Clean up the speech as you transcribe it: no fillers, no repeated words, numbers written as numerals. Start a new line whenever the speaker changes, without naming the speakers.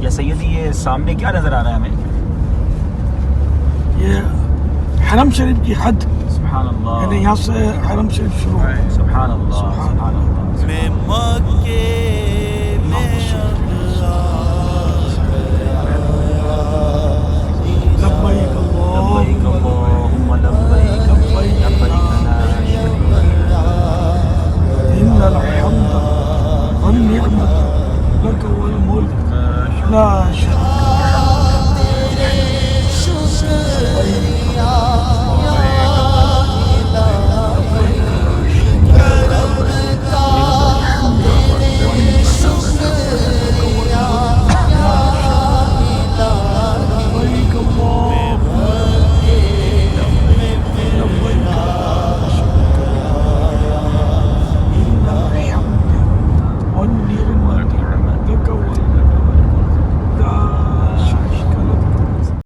या सैयदी ये सामने क्या नज़र आ रहा है हमें?
ये हरम शरीफ की हद,
सुभान अल्लाह,
यानी यहाँ से हरम शरीफ शुरू है।
सुभान अल्लाह, सुभान अल्लाह।
लब्बैक
लब्बैक अल्लाहुम्मा लब्बैक, लब्बैक ला शरीका लक,
इन्नल हम्द वन्निअमत लक वल मुल्क ला शरीका